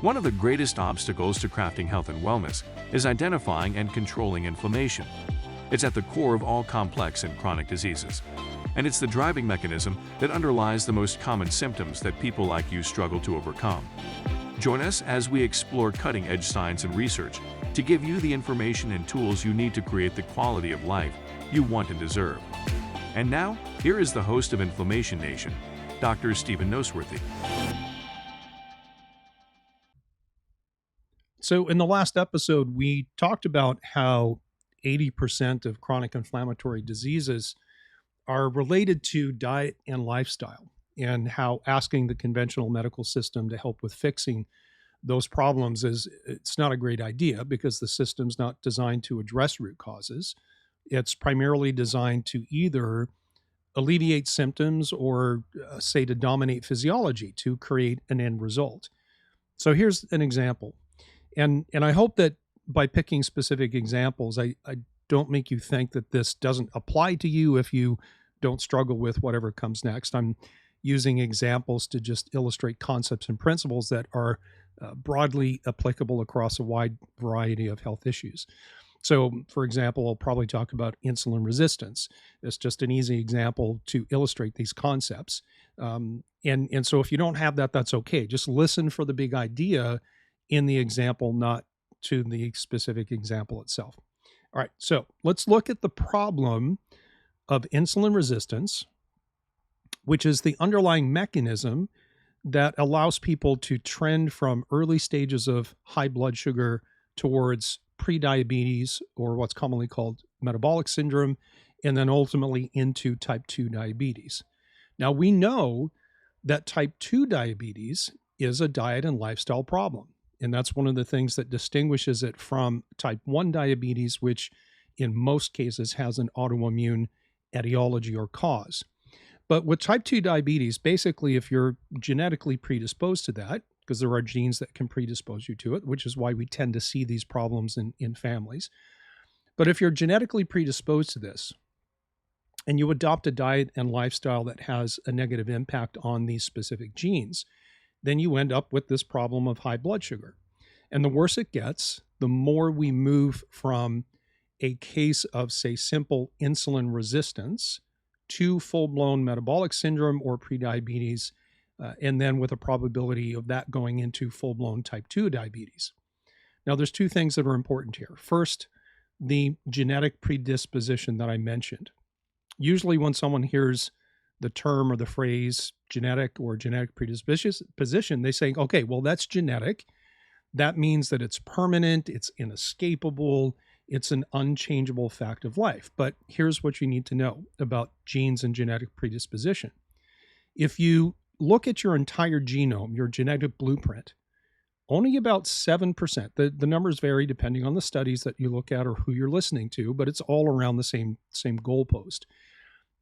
One of the greatest obstacles to crafting health and wellness is identifying and controlling inflammation. It's at the core of all complex and chronic diseases, and it's the driving mechanism that underlies the most common symptoms that people like you struggle to overcome. Join us as we explore cutting-edge science and research to give you the information and tools you need to create the quality of life you want and deserve. And now, here is the host of Inflammation Nation, Dr. Stephen Noseworthy. So in the last episode, we talked about how 80% of chronic inflammatory diseases are related to diet and lifestyle, and how asking the conventional medical system to help with fixing those problems it's not a great idea because the system's not designed to address root causes. It's primarily designed to either alleviate symptoms or say to dominate physiology to create an end result. So here's an example. And I hope that by picking specific examples, I don't make you think that this doesn't apply to you if you don't struggle with whatever comes next. I'm using examples to just illustrate concepts and principles that are broadly applicable across a wide variety of health issues. So, for example, I'll probably talk about insulin resistance. It's just an easy example to illustrate these concepts. And so if you don't have that, that's okay. Just listen for the big idea in the example, not to the specific example itself. All right, so let's look at the problem of insulin resistance, which is the underlying mechanism that allows people to trend from early stages of high blood sugar towards prediabetes, or what's commonly called metabolic syndrome, and then ultimately into type 2 diabetes. Now, we know that type 2 diabetes is a diet and lifestyle problem. And that's one of the things that distinguishes it from type 1 diabetes, which in most cases has an autoimmune etiology or cause. But with type 2 diabetes, basically, if you're genetically predisposed to that, because there are genes that can predispose you to it, which is why we tend to see these problems in families. But if you're genetically predisposed to this, and you adopt a diet and lifestyle that has a negative impact on these specific genes, then you end up with this problem of high blood sugar. And the worse it gets, the more we move from a case of, say, simple insulin resistance to full-blown metabolic syndrome or prediabetes, and then with a probability of that going into full-blown type 2 diabetes. Now, there's two things that are important here. First, the genetic predisposition that I mentioned. Usually when someone hears the term or the phrase genetic or genetic predisposition, they say, okay, well, that's genetic. That means that it's permanent, it's inescapable, it's an unchangeable fact of life. But here's what you need to know about genes and genetic predisposition. If you look at your entire genome, your genetic blueprint, only about 7%, the numbers vary depending on the studies that you look at or who you're listening to, but it's all around the same goalpost.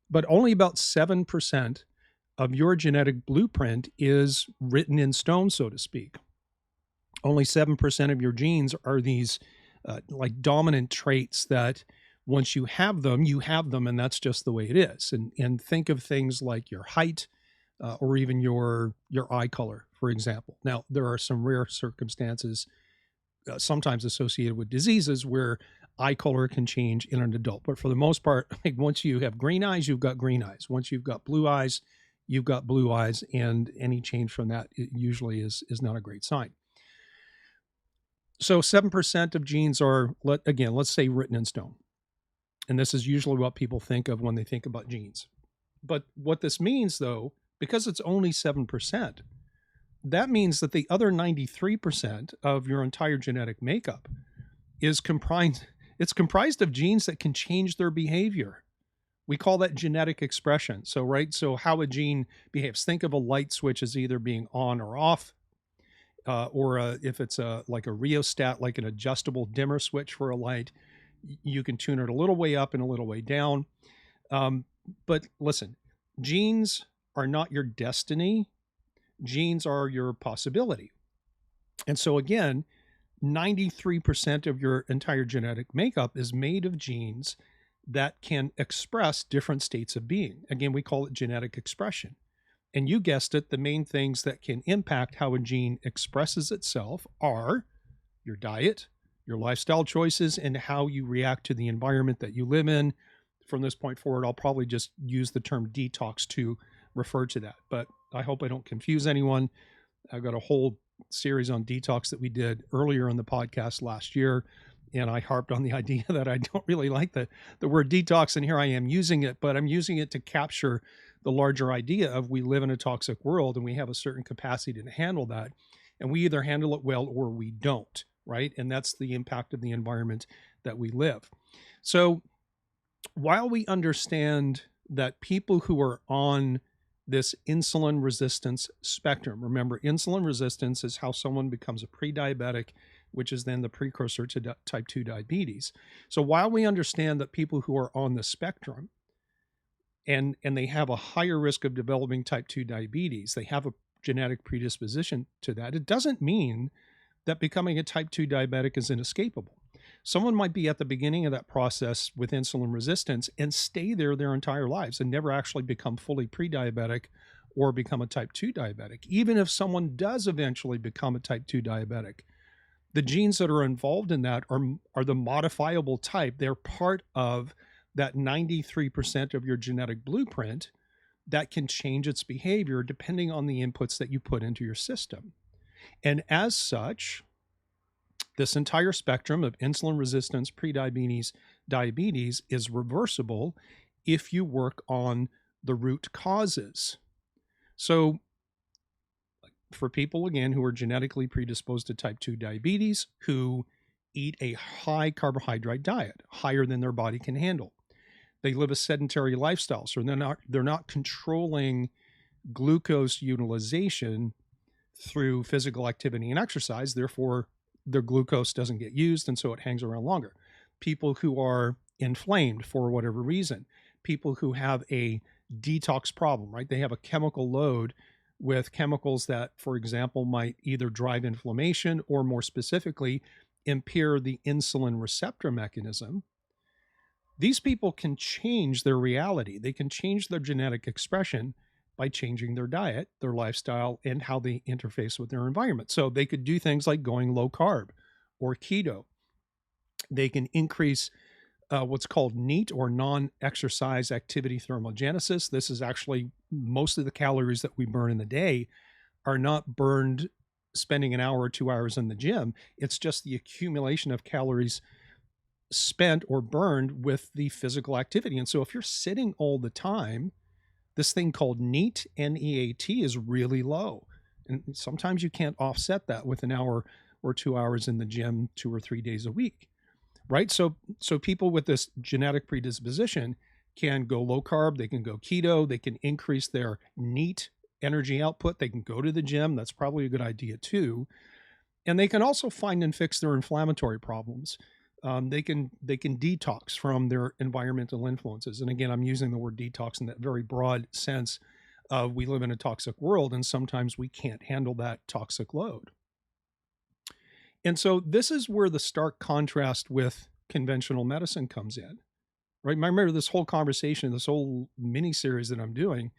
But only about 7% of your genetic blueprint is written in stone, so to speak. Only 7% of your genes are these like dominant traits that once you have them, and that's just the way it is. And think of things like your height or even your eye color, for example. Now, there are some rare circumstances sometimes associated with diseases where eye color can change in an adult. But for the most part, like once you have green eyes, you've got green eyes. Once you've got blue eyes, you've got blue eyes. And any change from that usually is not a great sign. So 7% of genes are, let's say written in stone. And this is usually what people think of when they think about genes. But what this means, though, because it's only 7%, that means that the other 93% of your entire genetic makeup is comprised of genes that can change their behavior. We call that genetic expression. So how a gene behaves. Think of a light switch as either being on or off, or if it's like a rheostat, like an adjustable dimmer switch for a light, you can tune it a little way up and a little way down. But listen, genes are not your destiny. Genes are your possibility. And so again, 93% of your entire genetic makeup is made of genes that can express different states of being. Again, we call it genetic expression. And you guessed it, the main things that can impact how a gene expresses itself are your diet, your lifestyle choices, and how you react to the environment that you live in. From this point forward, I'll probably just use the term detox to refer to that, but I hope I don't confuse anyone. I've got a whole series on detox that we did earlier in the podcast last year, and I harped on the idea that I don't really like the word detox, and here I am using it, but I'm using it to capture the larger idea of we live in a toxic world and we have a certain capacity to handle that, and we either handle it well or we don't, right? And that's the impact of the environment that we live. So while we understand that people who are on this insulin resistance spectrum, remember, insulin resistance is how someone becomes a pre-diabetic, which is then the precursor to type 2 diabetes. So while we understand that people who are on the spectrum and they have a higher risk of developing type 2 diabetes, they have a genetic predisposition to that, it doesn't mean that becoming a type 2 diabetic is inescapable. Someone might be at the beginning of that process with insulin resistance and stay there their entire lives and never actually become fully pre-diabetic or become a type 2 diabetic. Even if someone does eventually become a type 2 diabetic, the genes that are involved in that are the modifiable type. They're part of that 93% of your genetic blueprint that can change its behavior depending on the inputs that you put into your system. And as such, this entire spectrum of insulin resistance, prediabetes, diabetes is reversible if you work on the root causes. So for people, again, who are genetically predisposed to type 2 diabetes, who eat a high carbohydrate diet, higher than their body can handle, they live a sedentary lifestyle, so they're not controlling glucose utilization through physical activity and exercise, therefore their glucose doesn't get used, and so it hangs around longer. People who are inflamed for whatever reason, people who have a detox problem, right? They have a chemical load with chemicals that, for example, might either drive inflammation or, more specifically, impair the insulin receptor mechanism. These people can change their reality. They can change their genetic expression by changing their diet, their lifestyle, and how they interface with their environment. So they could do things like going low carb or keto. They can increase what's called NEAT, or non-exercise activity thermogenesis. This is actually most of the calories that we burn in the day are not burned spending an hour or 2 hours in the gym. It's just the accumulation of calories spent or burned with the physical activity. And so if you're sitting all the time, this thing called NEAT, N-E-A-T, is really low. And sometimes you can't offset that with an hour or 2 hours in the gym 2 or 3 days a week, right? So people with this genetic predisposition can go low carb, they can go keto, they can increase their NEAT energy output, they can go to the gym. That's probably a good idea too. And they can also find and fix their inflammatory problems. They can detox from their environmental influences. And again, I'm using the word detox in that very broad sense of we live in a toxic world, and sometimes we can't handle that toxic load. And so this is where the stark contrast with conventional medicine comes in, right? Remember, this whole conversation, this whole mini series that I'm doing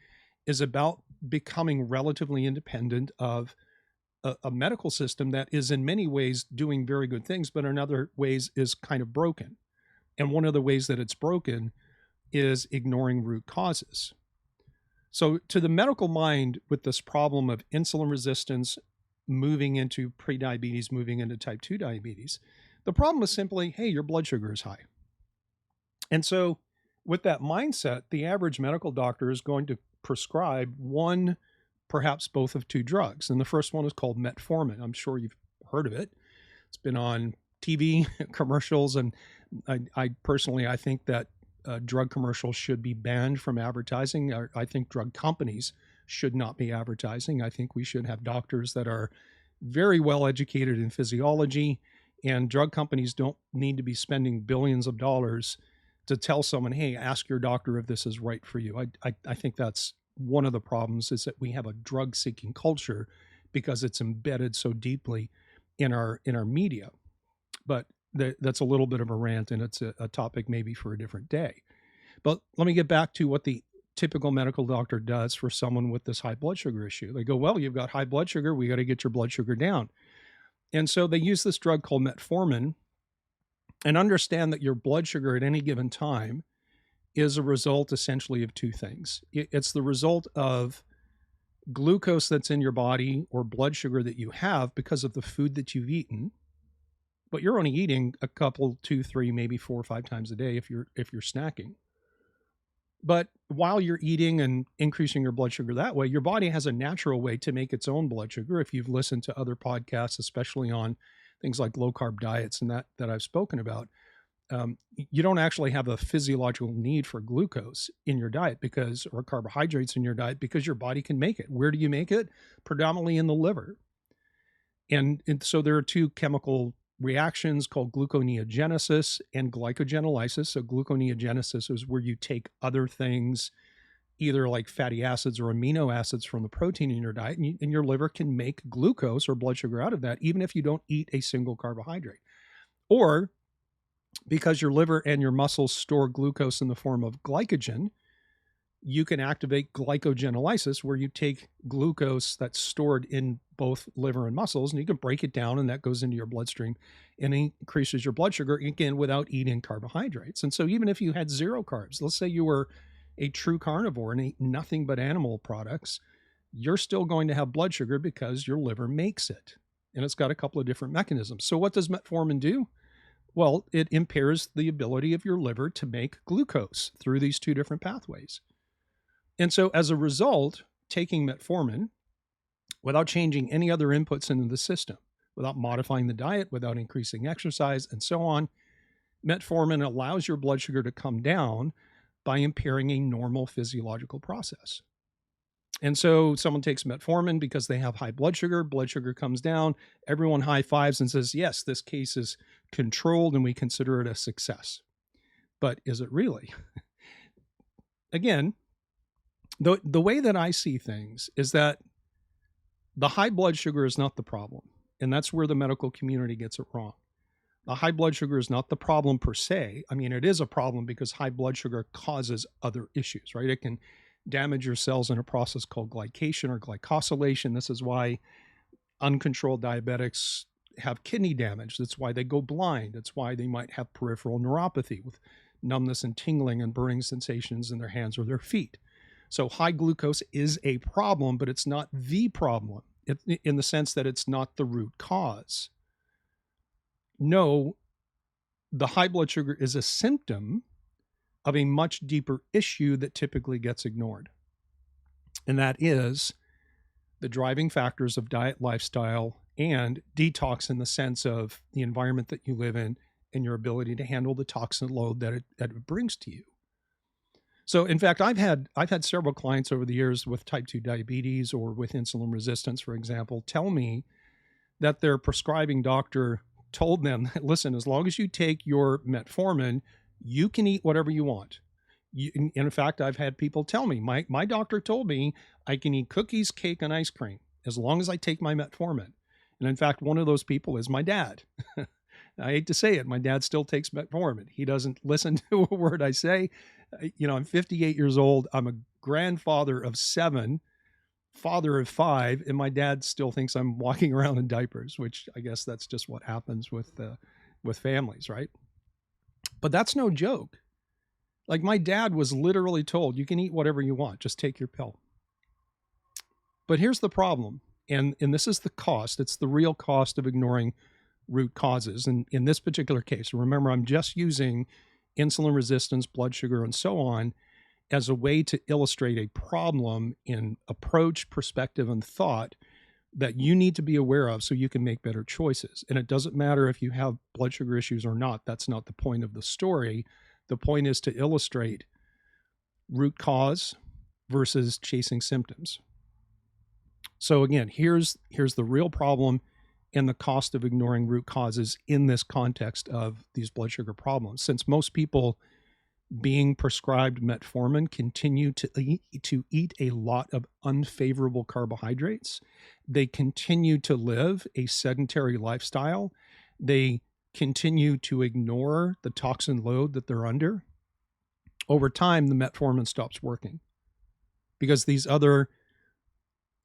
is about becoming relatively independent of a medical system that is in many ways doing very good things, but in other ways is kind of broken. And one of the ways that it's broken is ignoring root causes. So to the medical mind, with this problem of insulin resistance moving into prediabetes, moving into type 2 diabetes, the problem is simply, hey, your blood sugar is high. And so with that mindset, the average medical doctor is going to prescribe one, perhaps both of two drugs. And the first one is called metformin. I'm sure you've heard of it. It's been on TV commercials. And I personally, I think that drug commercials should be banned from advertising. I think drug companies should not be advertising. I think we should have doctors that are very well educated in physiology, and drug companies don't need to be spending billions of dollars to tell someone, hey, ask your doctor if this is right for you. I think that's one of the problems, is that we have a drug-seeking culture because it's embedded so deeply in our media. But that's a little bit of a rant, and it's a topic maybe for a different day. But let me get back to what the typical medical doctor does for someone with this high blood sugar issue. They go, well, you've got high blood sugar. We got to get your blood sugar down. And so they use this drug called metformin, and understand that your blood sugar at any given time is a result essentially of two things. It's the result of glucose that's in your body or blood sugar that you have because of the food that you've eaten. But you're only eating a couple, 2, 3, maybe 4 or 5 times a day if you're snacking. But while you're eating and increasing your blood sugar that way, your body has a natural way to make its own blood sugar. If you've listened to other podcasts, especially on things like low carb diets and that I've spoken about, you don't actually have a physiological need for glucose in your diet or carbohydrates in your diet, because your body can make it. Where do you make it? Predominantly in the liver. And so there are two chemical reactions called gluconeogenesis and glycogenolysis. So gluconeogenesis is where you take other things, either like fatty acids or amino acids from the protein in your diet, and your liver can make glucose or blood sugar out of that, even if you don't eat a single carbohydrate. Or because your liver and your muscles store glucose in the form of glycogen, you can activate glycogenolysis, where you take glucose that's stored in both liver and muscles, and you can break it down, and that goes into your bloodstream and increases your blood sugar, again, without eating carbohydrates. And so even if you had zero carbs, let's say you were a true carnivore and ate nothing but animal products, you're still going to have blood sugar because your liver makes it. And it's got a couple of different mechanisms. So what does metformin do? Well, it impairs the ability of your liver to make glucose through these two different pathways. And so as a result, taking metformin without changing any other inputs into the system, without modifying the diet, without increasing exercise, and so on, metformin allows your blood sugar to come down by impairing a normal physiological process. And so someone takes metformin because they have high blood sugar comes down, everyone high fives and says, yes, this case is controlled and we consider it a success. But is it really? Again, the way that I see things is that the high blood sugar is not the problem. And that's where the medical community gets it wrong. The high blood sugar is not the problem per se. I mean, it is a problem because high blood sugar causes other issues, right? It can damage your cells in a process called glycation or glycosylation. This is why uncontrolled diabetics have kidney damage. That's why they go blind. That's why they might have peripheral neuropathy with numbness and tingling and burning sensations in their hands or their feet. So high glucose is a problem, but it's not the problem in the sense that it's not the root cause. No, the high blood sugar is a symptom of a much deeper issue that typically gets ignored. And that is the driving factors of diet, lifestyle, and detox, in the sense of the environment that you live in and your ability to handle the toxin load that it brings to you. So in fact, I've had several clients over the years with type 2 diabetes or with insulin resistance, for example, tell me that their prescribing doctor told them, listen, as long as you take your metformin, you can eat whatever you want. In fact, I've had people tell me, my doctor told me I can eat cookies, cake, and ice cream as long as I take my metformin. And in fact, one of those people is my dad. I hate to say it, my dad still takes metformin. He doesn't listen to a word I say. I'm 58 years old. I'm a grandfather of 7, father of 5, and my dad still thinks I'm walking around in diapers, which I guess that's just what happens with families, right? But that's no joke. Like, my dad was literally told, you can eat whatever you want, just take your pill. But here's the problem, and this is the cost. It's the real cost of ignoring root causes. And in this particular case, remember, I'm just using insulin resistance, blood sugar, and so on as a way to illustrate a problem in approach, perspective, and thought that you need to be aware of so you can make better choices. And it doesn't matter if you have blood sugar issues or not. That's not the point of the story. The point is to illustrate root cause versus chasing symptoms. So again, here's the real problem and the cost of ignoring root causes in this context of these blood sugar problems. Since most people being prescribed metformin continue to eat a lot of unfavorable carbohydrates, they continue to live a sedentary lifestyle, they continue to ignore the toxin load that they're under, over time, the metformin stops working. because these other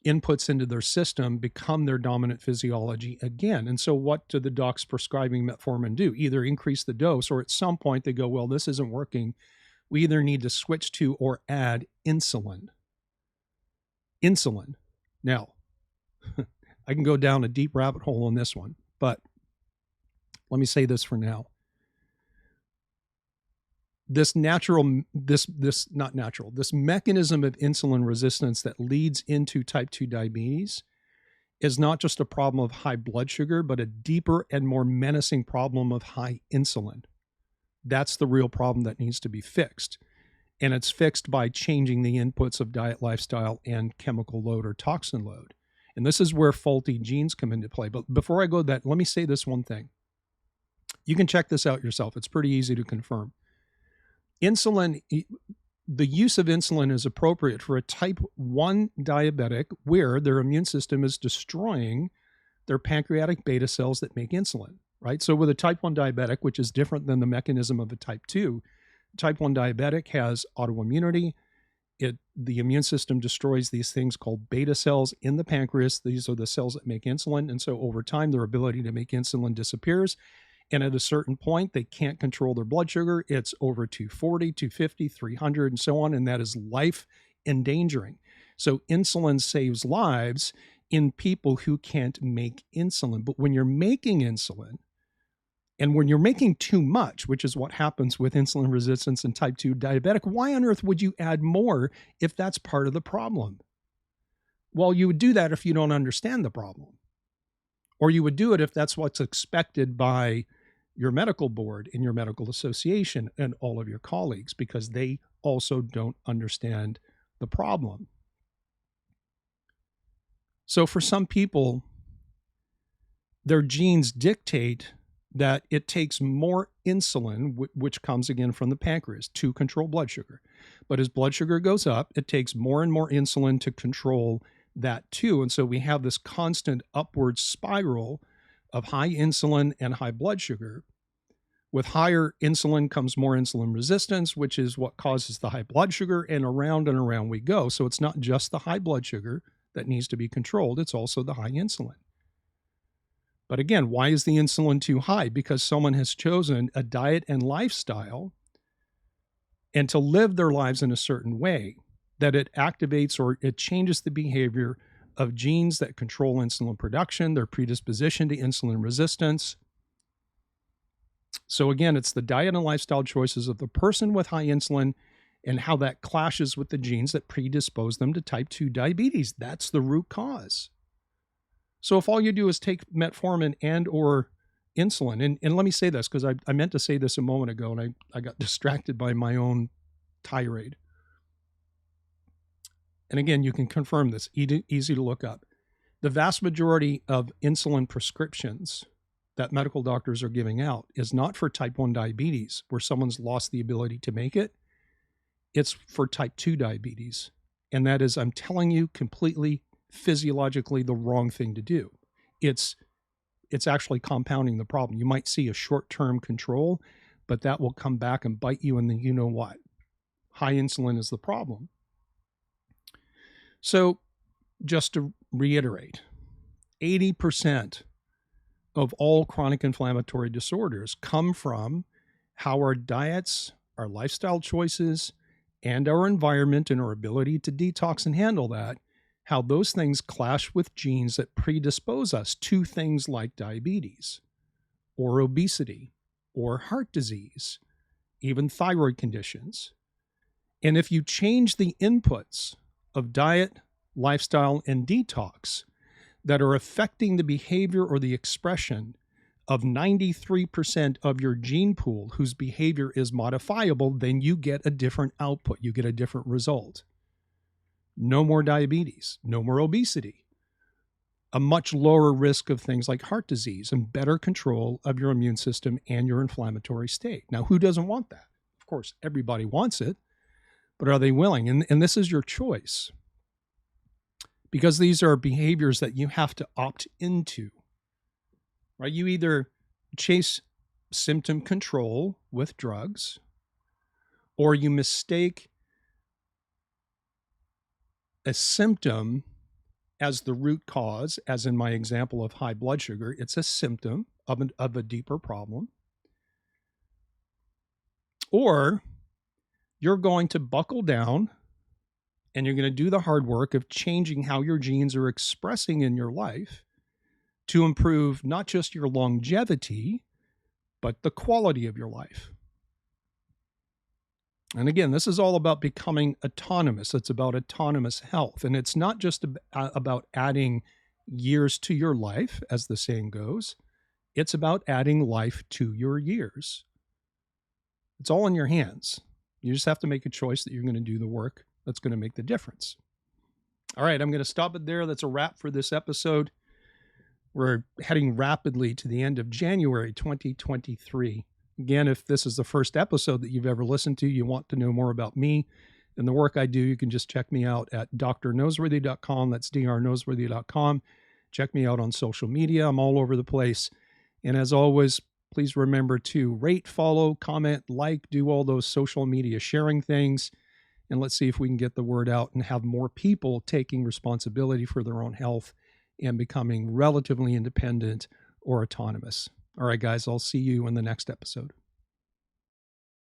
inputs into their system become their dominant physiology again. And so what do the docs prescribing metformin do? Either increase the dose, or at some point they go, well, this isn't working. We either need to switch to or add insulin. Insulin. Now, I can go down a deep rabbit hole on this one, but let me say this for now. This mechanism of insulin resistance that leads into type 2 diabetes is not just a problem of high blood sugar, but a deeper and more menacing problem of high insulin. That's the real problem that needs to be fixed. And it's fixed by changing the inputs of diet, lifestyle, and chemical load or toxin load. And this is where faulty genes come into play. But before I go to that, let me say this one thing. You can check this out yourself. It's pretty easy to confirm. Insulin, the use of insulin is appropriate for a type 1 diabetic where their immune system is destroying their pancreatic beta cells that make insulin, right? So with a type 1 diabetic, which is different than the mechanism of a type 2, type 1 diabetic has autoimmunity. The immune system destroys these things called beta cells in the pancreas. These are the cells that make insulin. And so over time, their ability to make insulin disappears. And at a certain point, they can't control their blood sugar. It's over 240, 250, 300, and so on. And that is life endangering. So insulin saves lives in people who can't make insulin. But when you're making insulin, and when you're making too much, which is what happens with insulin resistance and type 2 diabetic, why on earth would you add more if that's part of the problem? Well, you would do that if you don't understand the problem. Or you would do it if that's what's expected by your medical board and your medical association and all of your colleagues, because they also don't understand the problem. So for some people, their genes dictate that it takes more insulin, which comes again from the pancreas, to control blood sugar. But as blood sugar goes up, it takes more and more insulin to control that too. And so we have this constant upward spiral of high insulin and high blood sugar. With higher insulin comes more insulin resistance, which is what causes the high blood sugar, and around we go. So it's not just the high blood sugar that needs to be controlled, it's also the high insulin. But again, why is the insulin too high? Because someone has chosen a diet and lifestyle and to live their lives in a certain way that it activates or it changes the behavior of genes that control insulin production, their predisposition to insulin resistance. So again, it's the diet and lifestyle choices of the person with high insulin and how that clashes with the genes that predispose them to type 2 diabetes. That's the root cause. So if all you do is take metformin and or insulin, and let me say this, because I meant to say this a moment ago, and I got distracted by my own tirade. And again, you can confirm this, easy to look up. The vast majority of insulin prescriptions that medical doctors are giving out is not for type 1 diabetes, where someone's lost the ability to make it. It's for type 2 diabetes. And that is, I'm telling you, completely physiologically the wrong thing to do. It's actually compounding the problem. You might see a short-term control, but that will come back and bite you in the you know what. High insulin is the problem. So just to reiterate, 80% of all chronic inflammatory disorders come from how our diets, our lifestyle choices, and our environment and our ability to detox and handle that, how those things clash with genes that predispose us to things like diabetes or obesity or heart disease, even thyroid conditions. And if you change the inputs of diet, lifestyle, and detox that are affecting the behavior or the expression of 93% of your gene pool whose behavior is modifiable, then you get a different output. You get a different result. No more diabetes, no more obesity, a much lower risk of things like heart disease, and better control of your immune system and your inflammatory state. Now, who doesn't want that? Of course, everybody wants it, but are they willing? And this is your choice, because these are behaviors that you have to opt into, right? You either chase symptom control with drugs, or you mistake a symptom as the root cause, as in my example of high blood sugar. It's a symptom of a deeper problem. Or you're going to buckle down and you're going to do the hard work of changing how your genes are expressing in your life to improve not just your longevity, but the quality of your life. And again, this is all about becoming autonomous. It's about autonomous health. And it's not just about adding years to your life, as the saying goes. It's about adding life to your years. It's all in your hands. You just have to make a choice that you're going to do the work that's going to make the difference. All right, I'm going to stop it there. That's a wrap for this episode. We're heading rapidly to the end of January 2023. Again, if this is the first episode that you've ever listened to, you want to know more about me and the work I do, you can just check me out at drnoseworthy.com. That's drnoseworthy.com. Check me out on social media. I'm all over the place. And as always, please remember to rate, follow, comment, like, do all those social media sharing things. And let's see if we can get the word out and have more people taking responsibility for their own health and becoming relatively independent or autonomous. All right, guys, I'll see you in the next episode.